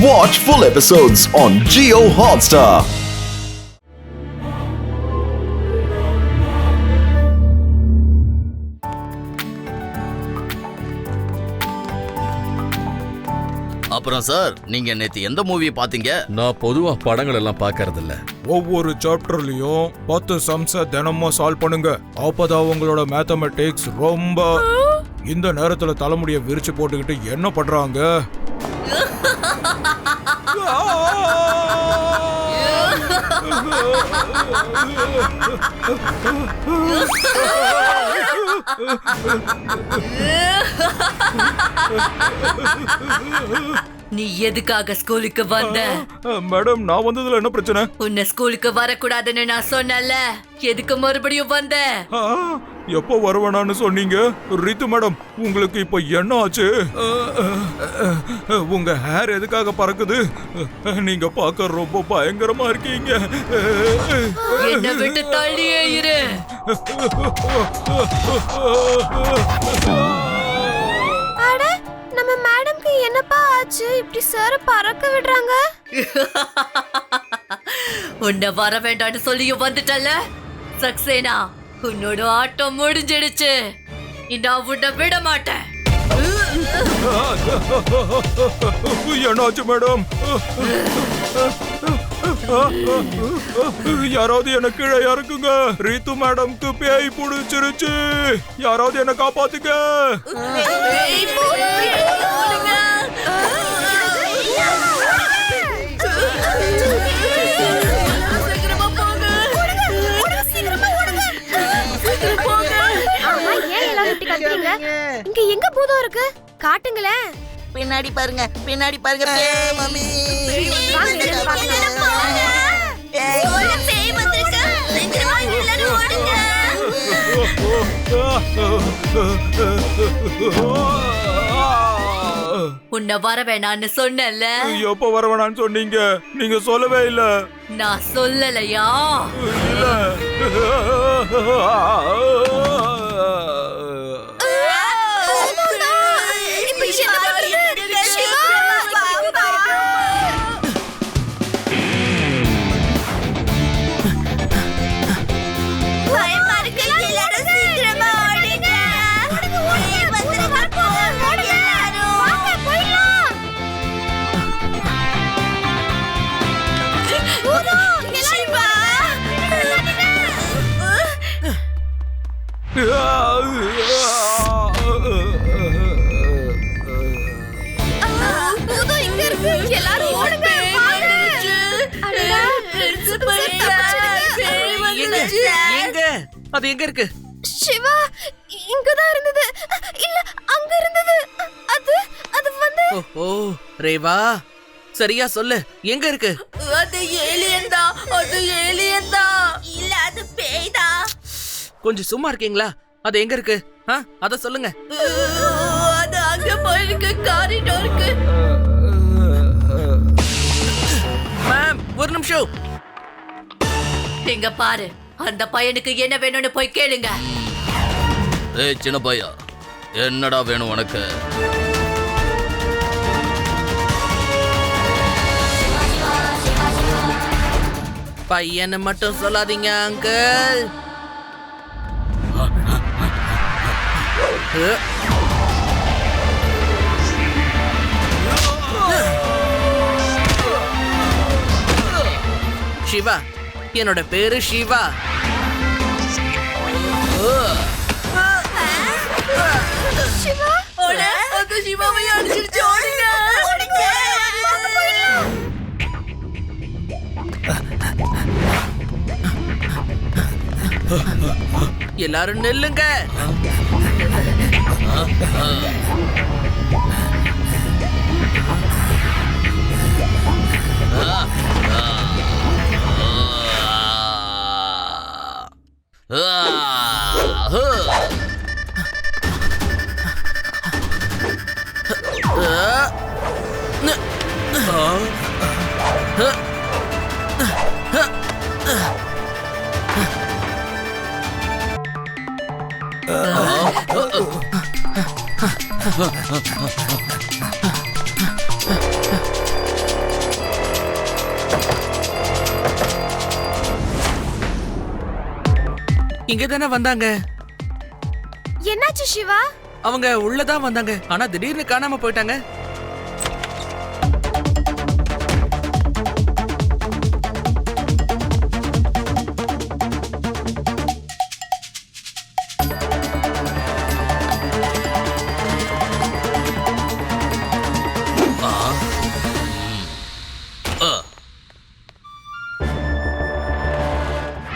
Watch full episodes on Jio Hotstar. அப்புறம் sir, நீங்க நேத்து எந்த மூவி பாத்தீங்க? நான் பொதுவா படங்கள் எல்லாம் பார்க்கறது இல்ல. ஒவ்வொரு சாப்டர்லயும் 10 சம்ஸ தினமும் சால்வ் பண்ணுங்க. அப்பதான் உங்களோட மேத்தமெட்டிக்ஸ் ரொம்ப. இந்த நேரத்துல தலைமுடிய விரிச்சு போட்டுக்கிட்டு என்ன பண்றாங்க? நீ எதுக்காக ஸ்கூலுக்கு வந்த? மேடம், நான் வந்ததுல என்ன பிரச்சனை? உன்னை ஸ்கூலுக்கு வரக்கூடாதுன்னு நான் சொன்னல, எதுக்கு மறுபடியும் வந்த? எப்போ வருவேனான்னு சொன்னீங்க? ரித்து மேடம், உங்களுக்கு இப்ப என்ன ஆச்சு? உங்க ஹேர் எதுக்காக பறக்குது? நீங்க பார்க்க ரொம்ப பயங்கரமா இருக்கீங்க. என்ன விட்டு தள்ளியே இரு. அட, நம்ம மேடம்க்கு என்னப்பா ஆச்சு? இப்படி சார பறக்க விடுறாங்க. உன்னை வர வேண்டாம்னு சொல்லியும் வந்துட்டல சக்சேனா, உன்னோட ஆட்டம் முடிஞ்சிடுச்சு. நான் உன்னை விட மாட்டேன். என்னாச்சு மேடம்? யாராவது என்ன கீழே இறக்குங்க. ரீத்து மேடம்க்கு பேய் புடிச்சிருச்சு. யாராவது என்ன காப்பாத்துங்க. இங்க எங்க பூதம் இருக்கு? காட்டுங்களேன். பின்னாடி பாருங்க, பின்னாடி பாருங்க. மம்மி, உன்னை வர வேணான்னு சொன்னல. எப்ப வர வேணான்னு சொன்னீங்க? நீங்க சொல்லவே இல்ல. நான் சொல்லலையா? இல்ல. அது எங்க இருக்கு? சிவா, இங்கதான் இருந்தது. இல்ல, அங்க இருந்தது. அது வந்து. ஓ ரேவா, சரியா சொல்லு, எங்க இருக்கு? அது ஏலியன் தான். அது ஏலியன் தான். இல்ல, அது பேய் தான். கொஞ்சம் சும்மா இருக்கீங்களா? அது எங்க இருக்கு? அத சொல்லுங்க. அது அங்க போயிருக்கு, காரிடோருக்கு. மேம், ஒரு நிமிஷம். இங்க பாரு, அந்த பையனுக்கு என்ன வேணும்னு போய் கேளுங்க. ஏய் சின்ன பையா, என்னடா வேணும் உனக்கு? பையனை மட்டும் சொல்லாதீங்க அங்கிள். சிவா, என்னோட பேரு சிவா. சிவா, அது சிவாவை அடிச்சிருச்சு. ஓடுங்க. எல்லாரும் நெல்லுங்க. இங்க தானே வந்தாங்க. என்னாச்சு சிவா? அவங்க உள்ளதான் வந்தாங்க, ஆனா திடீர்னு காணாம போயிட்டாங்க.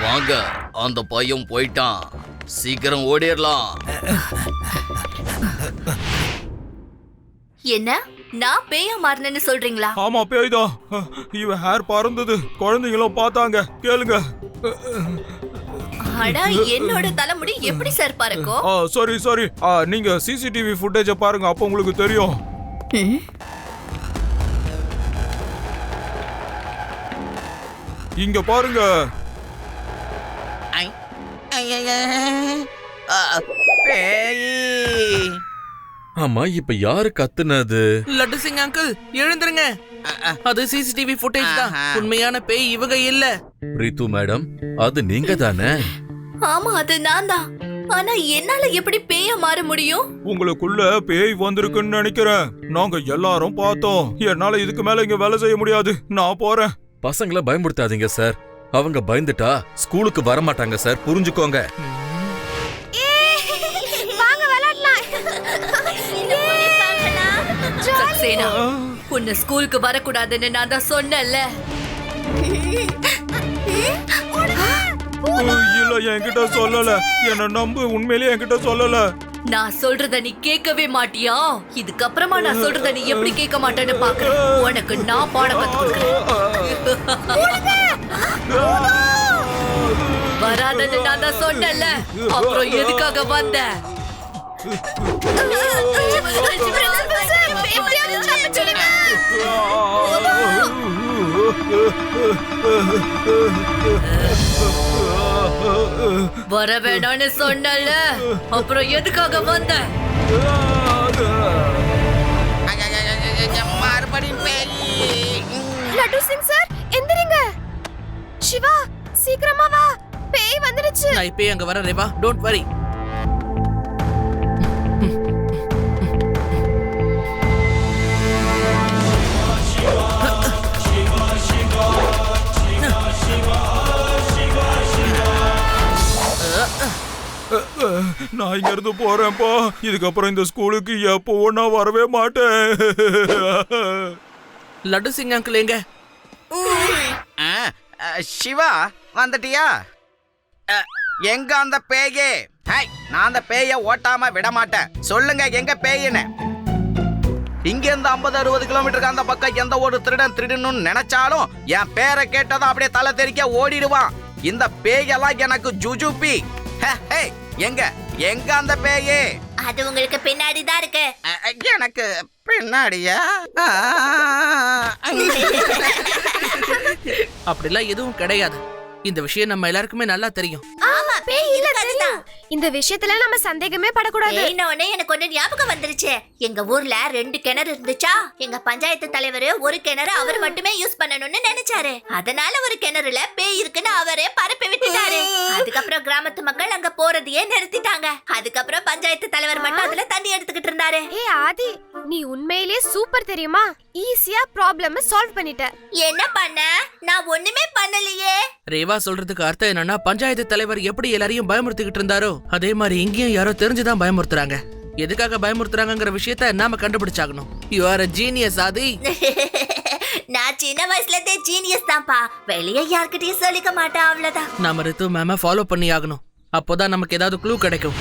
வாங்க, அந்த பையன் போயிட்டான். சீக்கிரம் ஓடிடலாம். என்ன, நான் பேயா மாறினேன்னு சொல்றீங்களா? ஆமா பேய்தான். இவன் ஹேர் பறந்தது, குழந்தைங்களும் பார்த்தாங்க. கேளுங்க. அட, என்னோட தலைமுடி எப்படி சார் பறக்கும்? சாரி. நீங்க சிசிடிவி ஃபுட்டேஜ பாருங்க, அப்ப உங்களுக்கு தெரியும். இங்க பாருங்க. ஆமா, இப்ப யாரு கத்துனது? லட்டு சிங் அங்கிள், எழுந்துருங்க. அது சிசிடிவி ஃபுட்டேஜ் தான். உண்மையான பேய் இவங்க இல்ல. ரீத்து மேடம், அது நீங்க தானே? ஆமா, அது நான் தான். ஆனா என்னால எப்படி பேயா மாற முடியும்? உங்களுக்குள்ள பேய் வந்திருக்குன்னு நினைக்கிறேன். நாங்க எல்லாரும் பார்த்தோம். என்னால இதுக்கு மேல இங்க வேலை செய்ய முடியாது. நான் போறேன். பசங்களை பயமுறுத்தாதீங்க சார். அவங்க பயந்துட்டா ஸ்கூலுக்கு வர மாட்டாங்க சார், புரிஞ்சுக்கோங்க. வாங்க விளையாடலாம். சக்சேனா, உன்னை ஸ்கூலுக்கு வரக்கூடாதுன்னு நான் தான் சொன்னேன்ல. இல்ல, என்கிட்ட சொல்லல. என்ன நம்பு, உண்மையிலேயே என்கிட்ட சொல்லல. நான் சொல்றத நீ கேட்கவே மாட்டியா? இதுக்கப்புறமா நான் சொல்றத நீ எப்படி கேட்க மாட்டேன்னு பாக்குறேன். உனக்கு நான் பாடம் கத்து கொடுக்கிறேன். வராதன்னு நான் தான் சொன்னேன்ல, அப்புறம் எதுக்காக வந்த? வர வேணான்னு சொன்னல, அப்புறம் எதுக்காக வந்த? லட்டு சிங் சார், எந்திரிங்க. சிவா, சீக்கிரமா வா. பேய் வந்துடுச்சு. நான் இப்பே அங்க வர ரேவா, டோன்ட் வரி. நான் இங்க இருந்து போறேன்ப்பா. இதுக்கப்புறம் இந்த ஸ்கூலுக்கு எப்போ நான் வரவே மாட்டேன். லட்டு சிங் அங்கிள் எங்க? சிவா, வந்துட்டியா? எங்க அந்த பேயே? நான் அந்த பேய ஓட்டாம விட மாட்டேன். சொல்லுங்க, எங்க பேயின்னு. இங்க இருந்து 50-60 கிலோமீட்டருக்கு அந்த பக்கம் எந்த ஒரு திருடன் திருடணும்னு நினைச்சாலும் என் பேரை கேட்டதும் அப்படியே தலை தெறிக்க ஓடிடுவான். இந்த பேயெல்லாம் எனக்கு ஜுஜுபி. எங்க எங்க அந்த பேயே? அது உங்களுக்கு பின்னாடி தான் இருக்கு. எனக்கு பின்னாடியா? அப்படிலாம் எதுவும் கிடையாது. இந்த விஷயம் நம்ம எல்லாருக்குமே நல்லா தெரியும். ஆமா, பேய் இல்ல, தெரியும். இந்த விஷயத்துல நம்ம சந்தேகமே படக்கூடாது. உடனே எனக்கு ஒண்ணு ஞாபகம் வந்துருச்சு. எங்க ஊர்ல 2 கிணறு இருந்துச்சா. எங்க பஞ்சாயத்து தலைவர் ஒரு கிணறு அவர் மட்டுமே யூஸ் பண்ணணும்னு நினைச்சாரு. அதனால ஒரு கிணறுல பேய் இருக்குன்னு அவரே பரப்பி விட்டுட்டாரு. அதுக்கப்புறம் கிராமத்து மக்கள் அங்க போறதையே நிறுத்திட்டாங்க. அதுக்கப்புறம் பஞ்சாயத்து தலைவர் மட்டும் அதுல தண்ணி எடுத்துக்கிட்டு இருந்தாரு. ஏய் ஆதி, நீ உண்மையிலேயே சூப்பர் தெரியுமா? ஈஸியா ப்ராப்ளம் சால்வ் பண்ணிட்ட. என்ன பண்ண? நான் ஒண்ணுமே பண்ணலையே. ரேவா சொல்றதுக்கு அர்த்தம் என்னன்னா, பஞ்சாயத்து தலைவர் எப்படி எல்லாரையும் பயமுறுத்திக்கிட்டு இருந்தாரோ அதே மாதிரி இங்கேயும் யாரோ தெரிஞ்சுதான் பயமுறுத்துறாங்க. எதுக்காக பயமுறுத்துறாங்கங்கிற விஷயத்த நாம கண்டுபிடிச்சாகணும். யூ ஆர் a genius, ஆதி. நான் சின்ன வயசுல இருந்தே ஜீனியஸ் தான்ப்பா. வெளியே யார்கிட்டயும் சொல்லிக்க மாட்டேன், அவ்வளவுதான். நாம ரித்து மேம ஃபாலோ பண்ணி ஆகணும். அப்போதான் நமக்கு ஏதாவது க்ளூ கிடைக்கும்.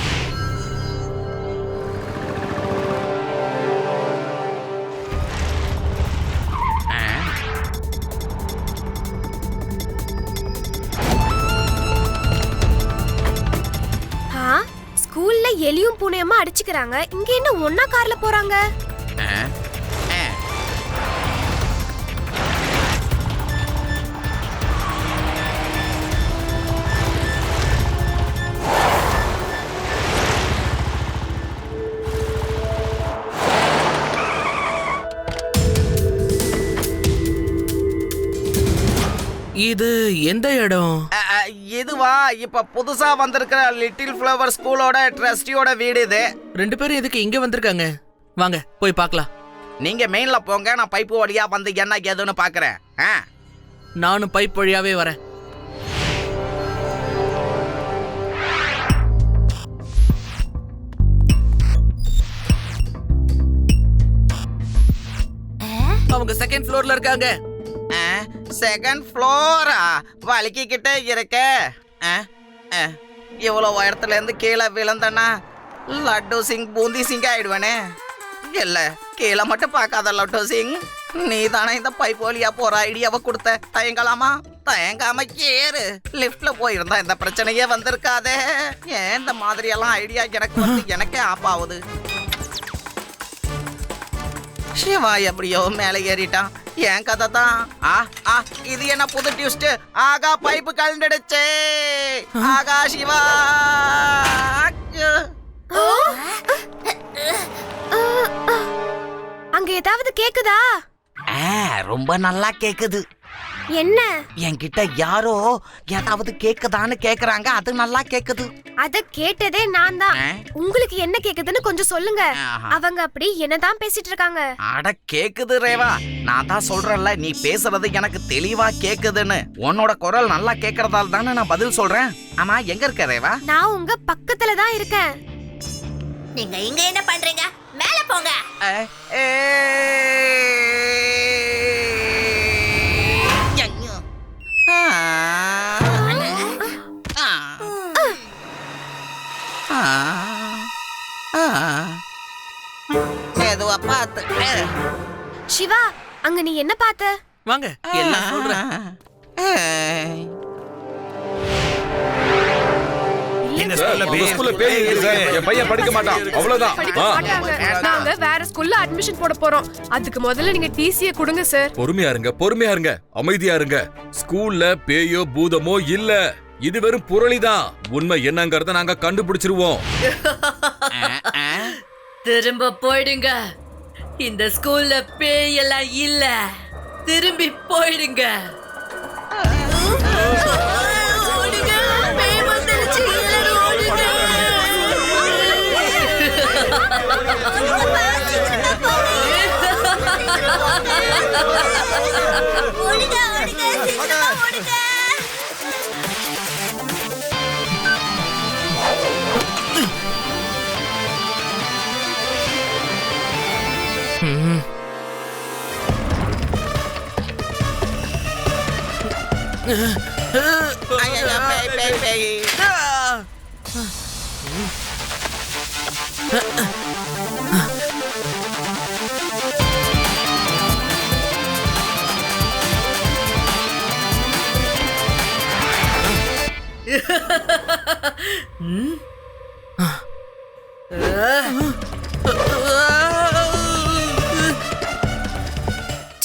ஸ்கூல்ல எலியும் பூனையுமா அடிச்சுக்கிறாங்க. இங்க என்ன ஒன்னா கார்ல போறாங்க? இது எந்த இடம்? இதுவா இப்ப புதுசா வந்திருக்கிற லிட்டில் ஃப்ளவர் ஸ்கூலோட ட்ரஸ்டியோட வீடு இது. 2 பேரும் எதுக்கு இங்க வந்திருக்காங்க? வாங்க போய் பார்க்கலாம். நீங்க மெயின்ல போங்க, நான் பைப்பு வழியா வந்து என்ன ஏதுன்னு பாக்குறேன். நானும் பைப் வழியாவே வரேன். அவங்க செகண்ட் ஃப்ளோர்ல இருக்காங்க. Second Flora? வலிக்கிட்டே இருக்க. இவ்வளவு இடத்துல இருந்து கீழே விழுந்தனா லட்டு சிங் பூந்தி சிங் ஆயிடுவேனே. இல்ல கீழே மட்டும் பார்க்காத லட்டு சிங், நீ தானே இந்த பைப் வழியா போற ஐடியாவை கொடுத்த. தயங்கலாமா? தயங்காம ஏறு. லிப்ட்ல போயிருந்தா இந்த பிரச்சனையே வந்திருக்காதே. ஏன் இந்த மாதிரி எல்லாம் ஐடியா எனக்கு வந்து எனக்கே ஆப் ஆகுது. சிவா எப்படியோ மேலே ஏறிட்டான். என் கதை தான். இது என்ன புது டியூஸ்ட்? ஆகா பைப்பு கலந்துடுச்சு. ஆகா சிவா. அங்க ஏதாவது கேக்குதா? ரொம்ப நல்லா கேக்குது. என்ன? என்கிட்ட யாரோ ஏதாவது கேக்குதான்னு கேக்குறாங்க. அது நல்லா கேக்குது. அத கேட்டதே நான் தான். உங்களுக்கு என்ன கேக்குதுன்னு கொஞ்சம் சொல்லுங்க. அவங்க அப்படி என்னதான் பேசிட்டு இருக்காங்க. அட கேக்குது ரேவா. நான் தான் சொல்றேன்ல, நீ பேசுறது எனக்கு தெளிவா கேக்குதுன்னு. உன்னோட குரல் நல்லா கேக்குறதால தானே நான் பதில் சொல்றேன். ஆமா எங்க இருக்க ரேவா? நான் உங்க பக்கத்துல தான் இருக்கேன். நீங்க இங்க என்ன பண்றீங்க? மேல போங்க. சிவா, அங்க நீ என்ன பார்த்த? வாங்க எல்லாம் சொல்றேன். இந்த ஸ்கூல்ல பேய் இருக்கு சார். என் பையன் படிக்க மாட்டான். அவ்வளவுதான். நாங்க வேற ஸ்கூல்ல அட்மிஷன் போட போறோம். அதுக்கு முதல்ல நீங்க டிசியை கொடுங்க சார். பொறுமையா இருங்க, பொறுமையா இருங்க, அமைதியா இருங்க. ஸ்கூல்ல பேயோ பூதமோ இல்ல, இது வெறும் புரளிதான். உண்மை என்னங்கறத நாங்க கண்டுபிடிச்சிருவோம். திரும்ப போயிடுங்க. இந்த ஸ்கூல்ல பேய் எல்லாம் இல்ல. திரும்பி போயிடுங்க.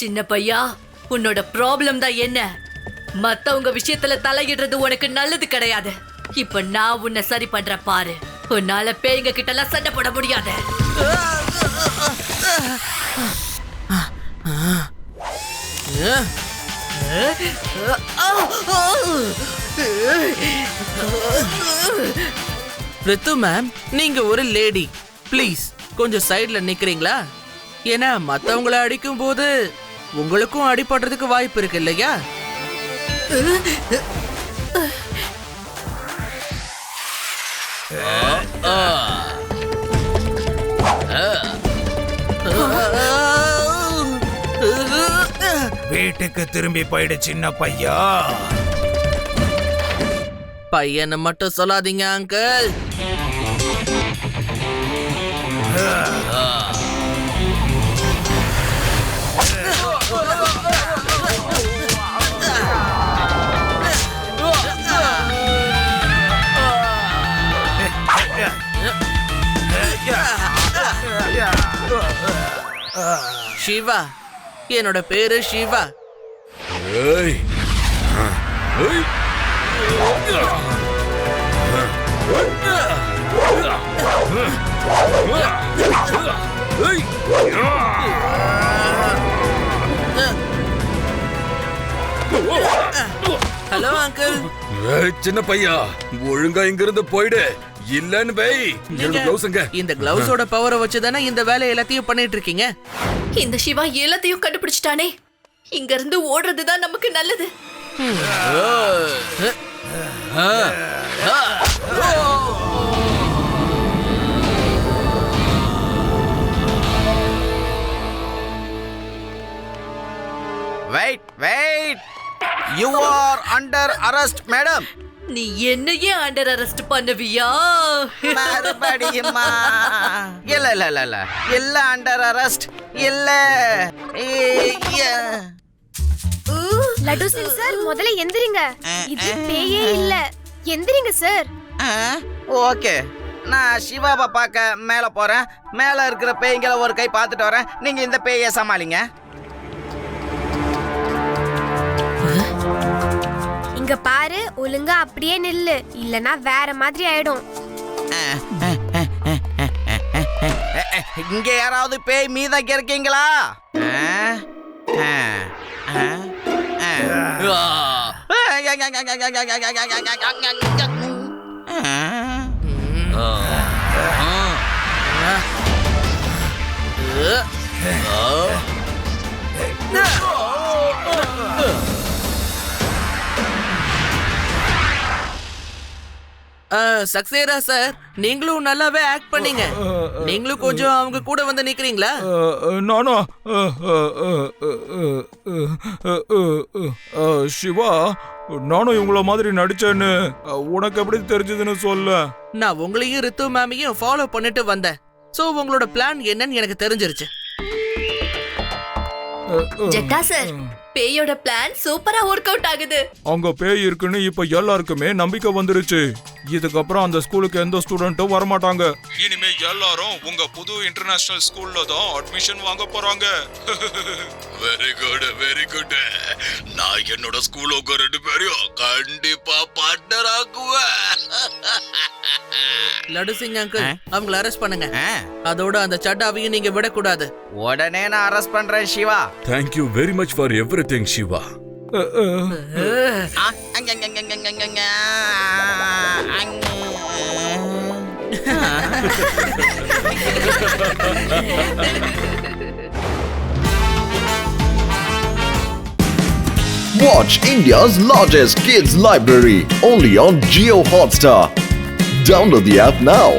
சின்ன பையா, உன்னோட ப்ராப்ளம் தான் என்ன? மத்தவங்க விஷயத்துல தலையிடுறது உனக்கு நல்லது கிடையாது. இப்ப நான் உன்னை சரி பண்ற பாரு. உன்னால பேய்ங்க கிட்ட எல்லாம் சண்டை போட முடியாது. ரித்து மேம், நீங்க ஒரு லேடி, ப்ளீஸ் கொஞ்சம் சைடுல நிக்கிறீங்களா? ஏன்னா மத்தவங்கள அடிக்கும் போது உங்களுக்கும் அடிபடுறதுக்கு வாய்ப்பு இருக்கு இல்லையா? வீட்டுக்கு திரும்பி போயிடு சின்ன பையா. பையனை மட்டும் சொல்லாதீங்க அங்கிள். சிவா, என்னோட பேரு சிவா. ஏய் ஏய் ஹலோ அங்கிள். சின்ன பையா ஒழுங்கா இங்கிருந்து போயிடு, இல்லன்னு வை. கிளவுஸ்ங்க. இந்த கிளவுஸோட பவரை வச்சு தானே இந்த வேலை எல்லாத்தையும் பண்ணிட்டு இருக்கீங்க. இந்த சிவா எல்லாத்தையும் கண்டுபிடிச்சிட்டானே. இங்க இருந்து ஓடுறதுதான் நமக்கு நல்லது. Wait wait, you are under arrest madam. நீ என்னையே அண்டர் அரெஸ்ட் பண்ணுவியா? மறுபடியுமா? இல்ல இல்ல இல்ல இல்ல இல்ல, அண்டர் அரெஸ்ட் இல்ல. லட்டு சிங் சார், முதல்ல எந்திரிங்க. இது பேயே இல்ல, எந்திரிங்க சார். ஓகே, நான் சிவாவை பார்க்க மேல போறேன். மேல இருக்கிற பேய்களை ஒரு கை பார்த்துட்டு வரேன். நீங்க இந்த பேயை சமாளிங்க. இங்க பாரு, ஒழுங்கா அப்படியே நில்லு, இல்லனா வேற மாதிரி ஆயிடும். இங்க யாராவது பேய் மீதம் இருக்கீங்களா? சக்சேரா சார், நீங்களும் நல்லாவே ஆக்ட் பண்ணீங்க. நீங்களும் கொஞ்சம் அவங்க கூட வந்து நிக்கிறீங்களா? நானா? சிவா, நானும் இவங்கள மாதிரி நடிச்சேன்னு உனக்கு எப்படி தெரிஞ்சதுன்னு சொல்ல. நான் உங்களையும் ரித்து மேமையும் ஃபாலோ பண்ணிட்டு வந்தேன். சோ உங்களோட பிளான் என்னன்னு எனக்கு தெரிஞ்சிருச்சு. ஜெட்டா சார், பேயோட பிளான் சூப்பரா ஒர்க் அவுட் ஆகுது. அங்க பேய் இருக்குன்னு இப்ப எல்லாருக்குமே நம்பிக்கை வந்துருச்சு. இதுக்கப்புறம் அந்த ஸ்கூலுக்கு எந்த ஸ்டூடெண்ட்டும் வரமாட்டாங்க. இனிமே எல்லாரும் உங்க புது இன்டர்நேஷனல் ஸ்கூல்ல தான் அட்மிஷன் வாங்க போறாங்க. Very good very good. நான் என்னோட ஸ்கூலுக்கு 2 பேரையும் கண்டிப்பா பார்ட்னர் ஆக்குவேன். லட்டு சிங் அங்கிள், அவங்கள அரெஸ்ட் பண்ணுங்க. அதோட அந்த சட்டாவையும் நீங்க விடக்கூடாது. உடனே நான் அரெஸ்ட் பண்றேன் Siva. Thank you very much for everything, Shiva. Watch India's largest kids library only on Jio Hotstar. Download the app now.